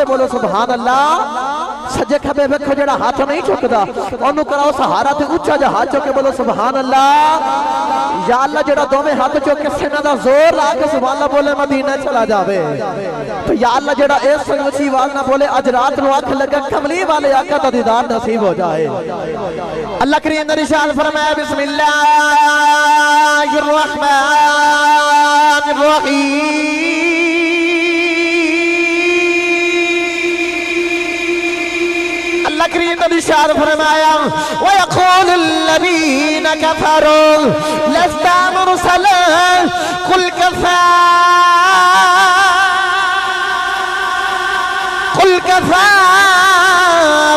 کے بولو سبحان اللہ سجے کھبے ویکھو جڑا ہاتھ نہیں چکدا اونوں کراؤ سہارا تے اونچا جا ہاتھ چک کے بولو سبحان اللہ یا اللہ جڑا دوویں ہاتھ چک کے سینے دا زور لا کے سبحان اللہ بولے مدینہ چلا جاوے تو یا اللہ جڑا اس اونچی آواز نہ بولے اج رات نو اکھ لگا کملی والے آقا دا دیدار نصیب ہو جائے اللہ کریم نے ارشاد فرمایا بسم اللہ الرحمن الرحیم اللہ کریم نے ارشاد فرمایا وَيَقُولُ الَّذِينَ كَفَرُوا لَسْتَ مُرْسَلًا قُلْ كَفَى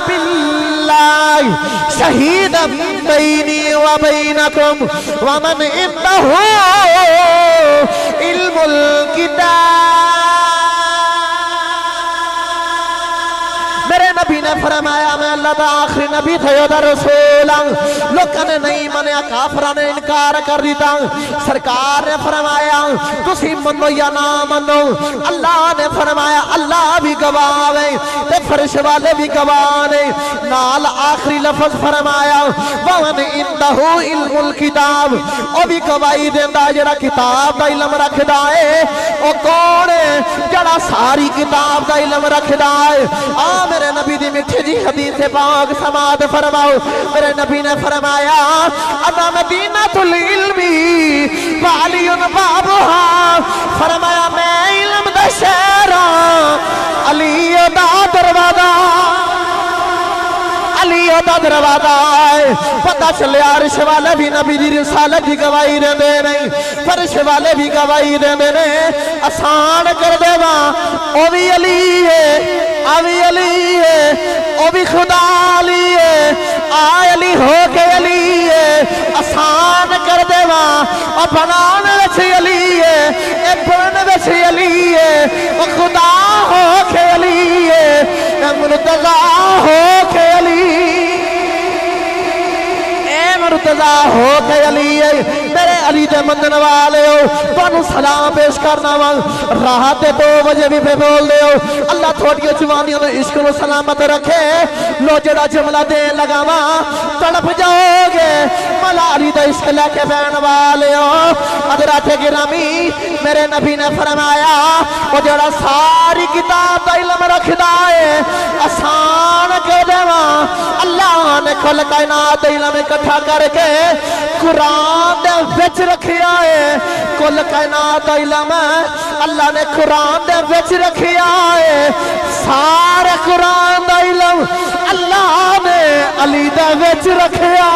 بِاللَّهِ شَهِيدًا بَيْنِي وَبَيْنَكُمْ وَمَنْ عِندَهُ عِلْمُ الْكِتَابِ میرے نبی نے فرمایا میں اللہ دا آخری نبی تھے دا رسول لوگوں نے نہیں منیا کافران نے انکار کر دیتا سرکار نے فرمایا تسی منو یا نہ منو اللہ نے فرمایا اللہ بھی گواہ ہے تے فرش والے بھی گواہ نے نال آخری لفظ فرمایا وَمَنْ عِنْدَهُ عِلْمُ الْكِتَابِ او بھی گواہی دیندہ جڑا کتاب دا علم رکھ دائے او کون ہے جڑا ساری کتاب دا علم رکھ دائے میرے نبی دی مٹھی جی حدیث پاک سماعت فرماؤ میرے نبی نے فرمایا انا مدینۃ العلم وعلی بابها فرمایا میں علم دا شہر علی دا دروازہ علی دا دروازہ پتہ چلے عرش والے بھی نبی دی رسالت دی گواہی دے دے نہیں فرش والے بھی گواہی دے دے نہیں آسان کر دے وہاں او بھی علی ہے آوی علی ہے او بھی خدا علی ہے آئے علی ہو کے علی ہے آسان کر دے وہاں اور بنانے ویچے علی ہے اے بنانے ویچے علی ہے وہ خدا ہو کے علی ہے اے مرتضی ہو کے علی مرتضی ہو کے علی ہے میرے علی دے مندن والے ہو بانو سلام پیش کرنا وان راحت 2 بجے بھی پہ بول دے ہو اللہ تھوڑی جوانیوں نے عشق و سلامت رکھے لو جڑا جملہ دے لگا وان تڑپ جاؤ گے ملا علی دے عشق لے کے بین والے ہو حضرات گرامی میرے نبی نے فرمایا وہ جڑا ساری کتاب دا علم رکھ دائے آسان کے دے وان اللہ نے کھل کائنات علم اکٹھا کر کے قرآن دے وچ رکھیا ہے کل کائنات علم اللہ نے قرآن دے وچ رکھیا ہے سارے قرآن دا علم اللہ نے علی دے وچ رکھیا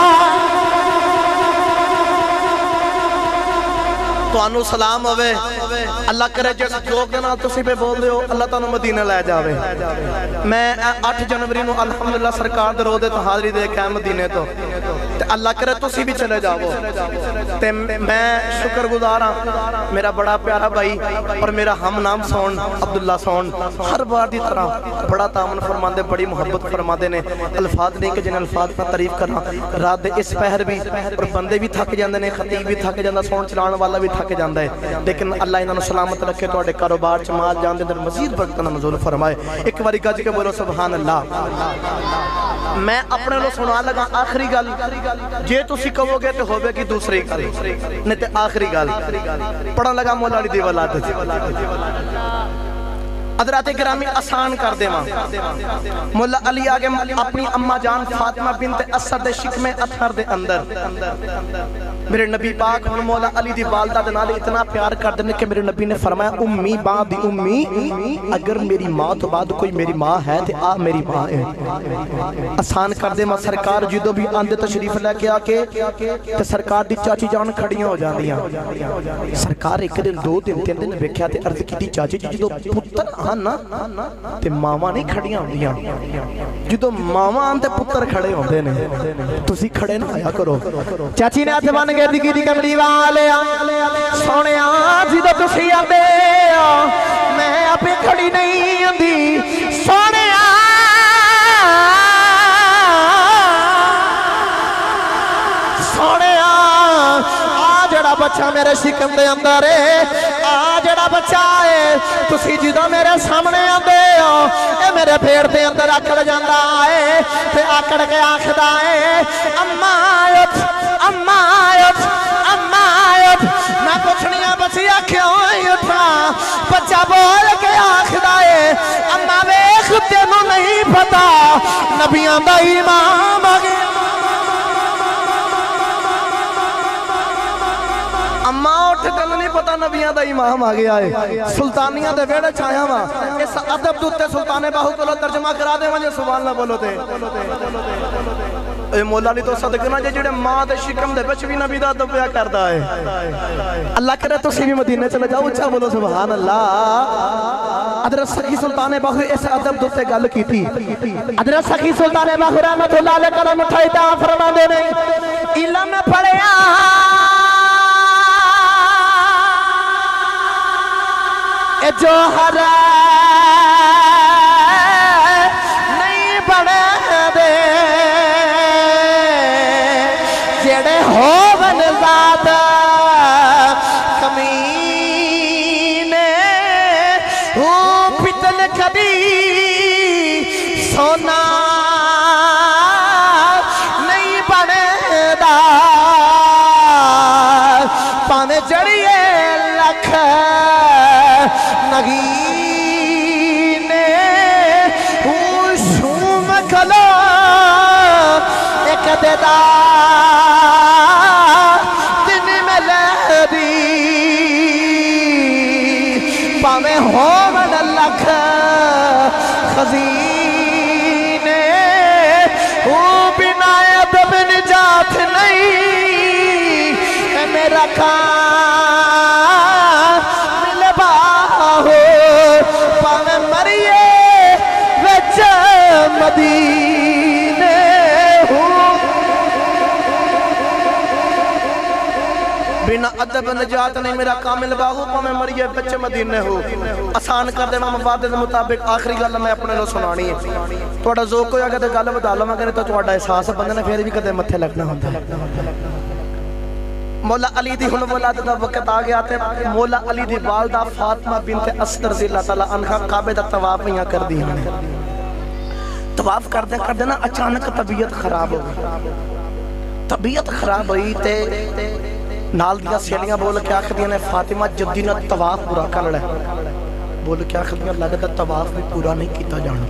تو انو سلام ہوئے اللہ کرے جیسے جوک دینا تسی پہ بول دے ہو اللہ تعالیٰ مدینہ لے جاوے میں 8 جنوری نو الحمدللہ سرکار دے رو دے تو حاضری دے کہ مدینہ تو اللہ کرے تسی بھی چلے جاؤ میں شکر گزارا میرا بڑا پیارا بھائی اور میرا ہم نام سون عبداللہ سون ہر بار دی طرح بڑا تامن فرما دے بڑی محبت فرما دے نے الفاظ نہیں کہ جن الفاظ پر تعریف کرنا رات دے اس پہر بھی اور بندے بھی تھک جاندے نے خطیب بھی تھک جاندہ سون چلان والا بھی تھک جاندہ ہے لیکن اللہ انہوں سلامت رکھے تو اڑے کاروبار چمال جاندے در مزید برکتنا نزول فرمائے ایک باری گج کے بولو سبحان اللہ میں اپنے لو سنا لگا آخری گل جے تو سکھو گے تو ہوئے کی دوسری گل نہیں تے آخری گل پڑھا لگا مولا علی دی ولادت حضرات گرامی آسان کر دے ماں مولا علی آگے اپنی اممہ جان فاطمہ بنت اسد شکم اطہر دے اندر میرے نبی پاک مولا علی دی والدہ دنالے اتنا پیار کر دینے کہ میرے نبی نے فرمایا امی بعد امی اگر میری ماں تو بعد کوئی میری ماں ہے تو آ میری ماں ہے آسان کر دے ماں سرکار جدو بھی آندے تشریف لے کے آکے تو سرکار دی چاچی جان کھڑیاں ہو جاندیاں سرکار ایک دن 2 دن 3 دن ویکھیا تے عرض کی دی چاچی جدو پتر آنا تے ماما نہیں کھڑیاں ہوندیاں جدو ماما آندے پتر کھڑے ہوندے نے تسی کھڑے نہ آیا کرو چاچی نے آتے بان گردی کی دی کملی والے سونے آجی دو تسی آندے میں اپنی کھڑی نہیں آندی سونے سونے جڑا بچہ میرے شکم دے اندر ہے جڑا بچہ ہے تسی جدو میرے سامنے آندے میرے پیڑ دے اندر آکڑ جاندہ ہے تے آکڑ کے آخدہ ہے اما اٹھ اما اٹھ اما اٹھ میں پوچھنیاں بچیا کیوں اٹھا بچہ بول کے آخدہ ہے اما ویخ تینوں نہیں پتا نبیان دا امام آگے اما اٹھ تینوں نہیں پتا نبیان دا امام آگے آئے سلطانیاں دے ویڑے چھایا ماں اس عدب دوتے سلطان باہو کلو ترجمہ کرا دے مجھے سبحان اللہ بولو دے اے مولا علی تو صدقنا جڑے ماں دے شکم دے بچ بھی نبی دا دبیا کردہ ہے اللہ کرے تو سی بھی مدینہ چلے جاؤ اچھا بولو سبحان اللہ حضرت سخی سلطان باہو اس عدب دوتے گل کی تھی حضرت سخی سلطان باہو رحمت اللہ علیہ کرم اٹھائی تا فرما دے نہیں علم پڑھیا اے جوہر نہیں بڑھے دے جڑے ہوون ذات کمینے وہ پتل کبھی سونا نہیں بڑھے دا پانے جڑیے لکھ نگینے وہ شوم کھلو ایک دیدہ دن میں لہدی پاویں ہومن لکھ خزینے وہ بنا ادب نجات نہیں اے میرا پاویں مریے وچ مدینے بنا ادب نجات نہیں میرا کامل باغو پاویں مریے وچ مدینے ہو آسان کر دے مفاد دے مطابق آخری گل میں اپنے لو سنانی ہے تھوڑا ذوق ہویا کہ گل بتا لواں کہ تو تھوڑا احساس بندے نے پھر بھی کدے متھے لگنا ہوندا مولا علی دی ہن ولادت دا وقت آ گیا تے مولا علی دی والدہ فاطمہ بنت اسد رضی اللہ تعالی عنہ کعبے دا طواف یہاں کر دی ہیں طواف کردے نا اچانک طبیعت خراب ہو گئی طبیعت خراب ہوئی تے نال دیا سیلیاں بول کے آخدیاں نے فاطمہ جدی نہ طواف پورا کر لے بول کے آخدیاں لگتا طواف بھی پورا نہیں کیتا جانا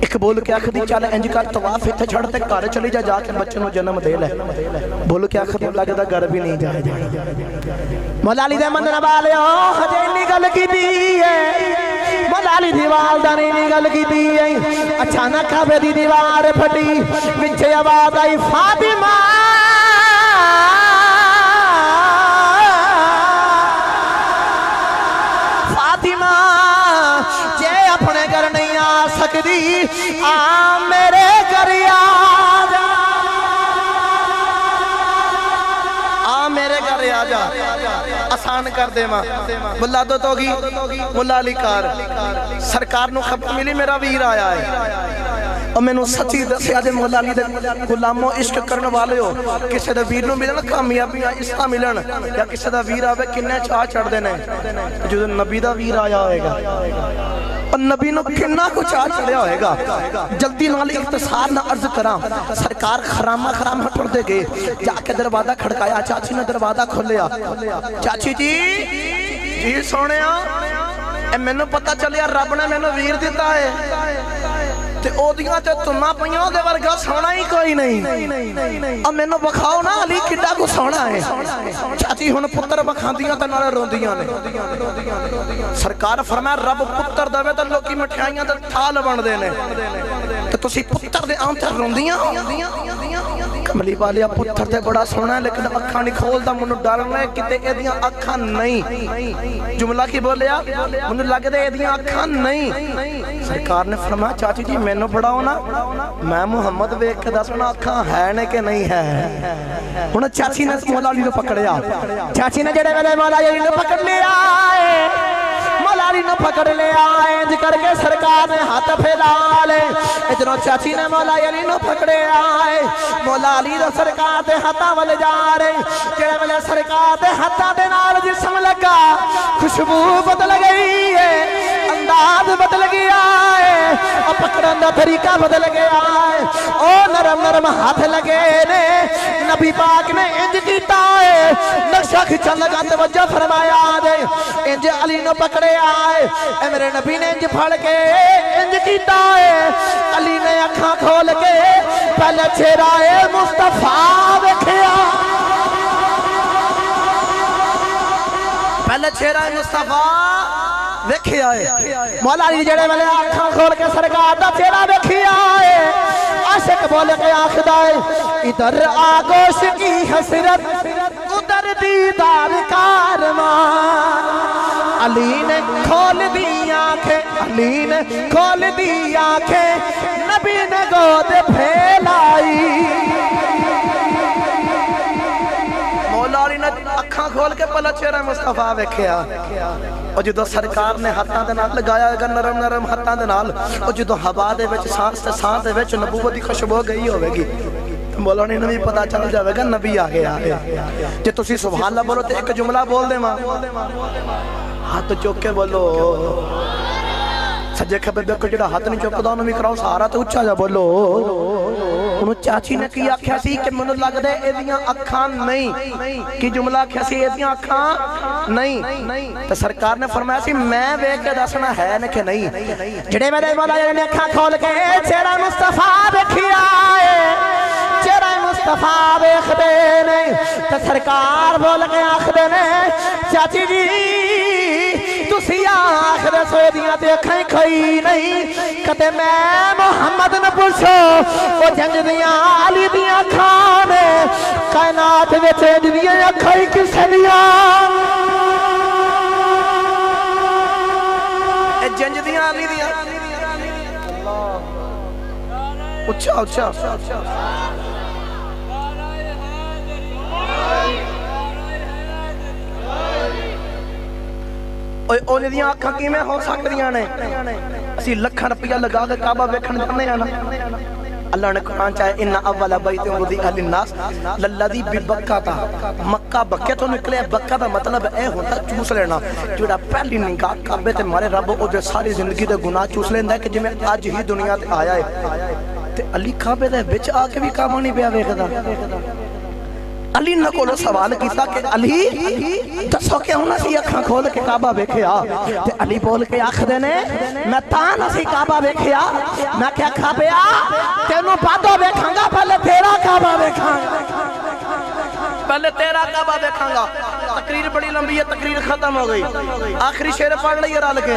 ایک بول کے آخدی چالے انج کر طواف اتھے چھڑتے کارے چلی جا کے بچے نو جنم دے لے بول کے آخدی لگتا گھر بھی نہیں جائے مولا علی دے مندر والے ہجے انی گل کی دی ہے مولا علی دی والدہ نے انی گل کی دی ہے اچانک کعبے دی دیوار پھٹی وچے آواز آئی فاطمہ فاطمہ جے اپنے گھر نہیں آ سکتی آ میرے گھر آ جا آ میرے گھر آ جا آسان کر دے ماں ملا دو توگی ملا علی کار سرکار نو خبر ملی میرا ویر آیا ہے اور میں نو سچی دسیا جے مولا علی دے غلاموں عشق کرنے والے ہو کسے دے ویر نو ملن کامیابیاں اس کا ملن یا کسے دا ویر آوے کنے چاہ چڑھ دینے جو نبی دا ویر آیا ہوئے گا اور نبی نو کنا کو چاہ چڑھیا ہوئے گا جلدی نال اختصار نہ عرض کرام سرکار خرامہ پڑھ دے گئے جا کے دروازہ کھڑکایا چاچی نے دروازہ کھولیا چاچی جی سونے اے میں نو پتہ چلیا رب نے میں نو ویر دیتا ہے تے او دیاں تے تمہاں پہیاں دے ورگا سونا ہی کوئی نہیں اب میں نو بکھاؤ نا علی کڈا کو سونا ہے چاچی ہن پتر بکھان دیاں تے نالے روندیاں نے سرکار فرمایا رب پتر دوے تے لوکی مٹھائیاں تے تھال بن دے نے تے تسی پتر دے آن تے روندیاں کملی والیا پتر تے بڑا سونا ہے لیکن اکھاں نہیں کھولدا منو ڈرنا ہے کتے ایدیاں اکھاں نہیں جملہ کی بولیا منو لگ دے ایدیاں اکھاں نہیں سرکار نے فرمایا چاچی جی میں نو بڑا ہونا میں محمد بیک کے دسنا اکھاں ہے نے کہ نہیں ہے انہوں چاچی نے مولا علی نو پکڑیا چاچی نے جڑے ویلے مولا علی نو پکڑ لیا مولا علی نو پکڑ لیا انج کر کے سرکار نے ہاتھ پھیلا لے ادھروں چاچی نے مولا علی نو پکڑے آئے مولا علی دا سرکار دے ہاتھاں ول جا رہے جڑے ویلے سرکار دے ہاتھاں دے نال جسم لگا خوشبو بدل گئی ہے انداز بدل گیا ہے کرن دا طریقہ بدل گیا ہے او نرم نرم ہاتھ لگے نے نبی پاک نے انج کیتا ہے نقشہ کھچن لگا توجہ فرمایا دے انج علی نو پکڑے آئے اے میرے نبی نے انج پھڑ کے انج کیتا ہے علی نے اکھاں کھول کے پہلے چہرہ مصطفیٰ ویکھیا پہلے چہرہ مصطفیٰ ویکھیا ہے مولا علی جڑے والے آنکھاں کھول کے سرکار دا چہرہ ویکھیا ہے عاشق بول کے آخدا ہے ادھر آگوش کی حسرت ادھر دیدار کارمان علی نے کھول دی آنکھیں علی نے کھول دی آنکھیں نبی نے گود پھیلائی مولا علی نے اکھاں کھول کے پہلا چہرہ مصطفیٰ ویکھیا اور جدو سرکار نے ہاتھاں دے نال لگایا گا نرم نرم ہاتھاں دے نال اور جدو ہوا دے وچ سانس تے سانس دے وچ نبوت دی خوشبو گئی ہوے گی مولا نے بھی پتہ چل جاوے گا نبی آ گیا ہے جے تسی سبحان اللہ بولو تے ایک جملہ بول دے ماں ہاتھ چوک کے بولو سجے کھبے بیکو جڑا ہاتھ نہیں چوکدا انہوں بھی کراؤ سہارا تے اچھا جا بولو انہوں چاچی نے کی آکھیا سی کہ منو لگ دے ایدیاں اکھاں نہیں کی جملہ آکھیا سی ایدیاں اکھاں نہیں تو سرکار نے فرمایا سی میں وے کے دسنا ہے کہ نہیں جڑے میرے مولا نے اکھاں کھول کے چہرہ مصطفیٰ ویکھیا ہے چہرہ مصطفیٰ ویکھ دے نے تو سرکار بول کے آکھدے نے چاچی جی تسی آخر سودیاں تے کھائیں کھائی نہیں کہتے میں محمد نے پوچھو وہ جنج دیاں علی دیاں کھانے کائنات میں چینج دیاں کھائی کسے دیاں جنج دیاں علی دیاں اچھا اچھا اونے دیاں آنکھاں کیویں ہو سکدیاں نے اسی لکھاں روپیہ لگا کے کعبہ ویکھن جاندے ہاں نا اللہ نے قرآن چاہے ان اول بیت وضع للناس للذی ببکہ مکہ بکے تو نکلے بکہ دا مطلب اے ہوتا چوس لینا جوڑا پہلی نگاہ کعبے تے مارے رب او دے ساری زندگی دے گناہ چوس لیندا ہے کہ جویں اج ہی دنیا تے آیا ہے تے علی کعبے دے وچ آ کے بھی کعبہ نہیں پیا ویکھدا علی نے کو سوال کیتا کہ علی دسو کہ ہونا سی اکھاں کھول کے کعبہ ویکھیا تے علی بول کے آکھدے نے میں تاں نہ سی کعبہ ویکھیا میں کیا کھابیا تینوں بعدوں ویکھاں گا پہلے تیرا کعبہ ویکھاں گا پہلے تیرا کعبہ دیکھاں گا تقریر بڑی لمبی ہے تقریر ختم ہو گئی آخری شعر پڑھ لئیے رال کے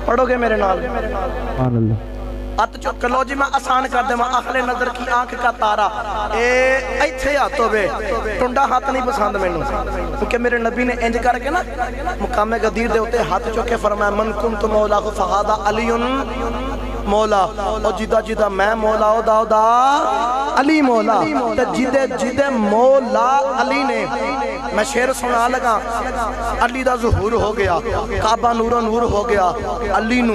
پڑھو گے میرے نال سبحان اللہ ات چک لو جی میں آسان کر دے میں اہل نظر کی آنکھ کا تارا ایتھے آتو بے ٹنڈا ہاتھ نہیں پسند میں کیونکہ میرے نبی نے انج کر کے نا مقام غدیر دے ہوتے ہاتھ چکے فرمایا من کنت مولا فہادہ علی مولا اور جدہ جدہ میں مولا او دا علی مولا جدہ مولا علی نے میں شعر سنا لگا علی دا ظہور ہو گیا کعبہ نور و نور ہو گیا علی نو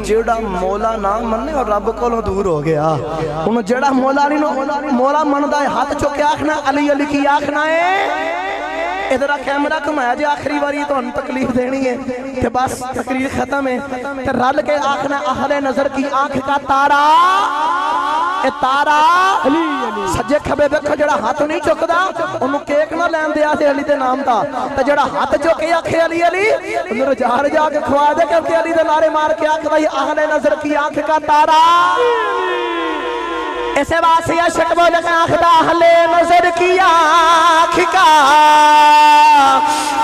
جیڑا مولا نہ مننے اور رب کو دور ہو گیا انہوں جیڑا مولا علی نو مولا من دا ہاتھ چکے آکھنا علی علی کی آکھنا ہے ادھرا کیمرہ کمایا جی آخری باری تو ہم تکلیف دینی ہے کہ بس تقریر ختم ہے کہ رل کے آخنا اہل نظر کی آنکھ کا تارا اے تارا سجے کھبے بیکھو جڑا ہاتھ نہیں چکدا انہوں کیک نہ لین دیا سے علی دے نام تا تو جڑا ہاتھ چکے آکھے علی علی انہوں رجار جا کے کھوا دے کہ علی دے نارے مار کے آکھ بھائی اہل نظر کی آنکھ کا تارا ایسے واسیہ شکبو لکھا آخدہ اہل نظر کی آنکھ کا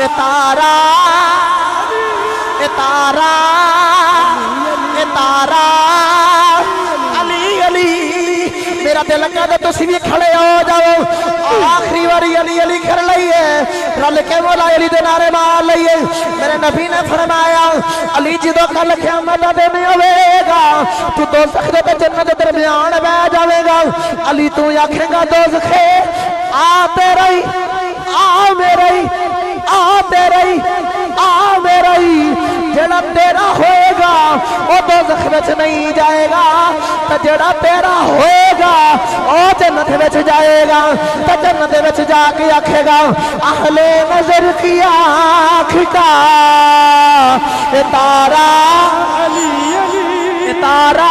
اتارا اتارا اتارا علی علی میرا دل کا تو تسی بھی کھڑے ہو جاؤ آخری واری علی علی کر لئیے رل کے مولا علی دے نعرے مار لئیے میرے نبی نے فرمایا علی جدو کل قیامت دے میں ہوئے گا تو دوزخ دے جنت درمیان بہ جاوے گا علی تو آکھے گا دوزخ آتے رہی آتے رہی آتے رہی آتے رہی جڑا تیرا ہوئے گا وہ دوزخ وچ نہیں جائے گا تو جڑا تیرا ہوئے گا وہ جنت وچ جائے گا تو جنت وچ جا کے آکھے گا اہل نظر کی آنکھ کا اتارا علی علی اتارا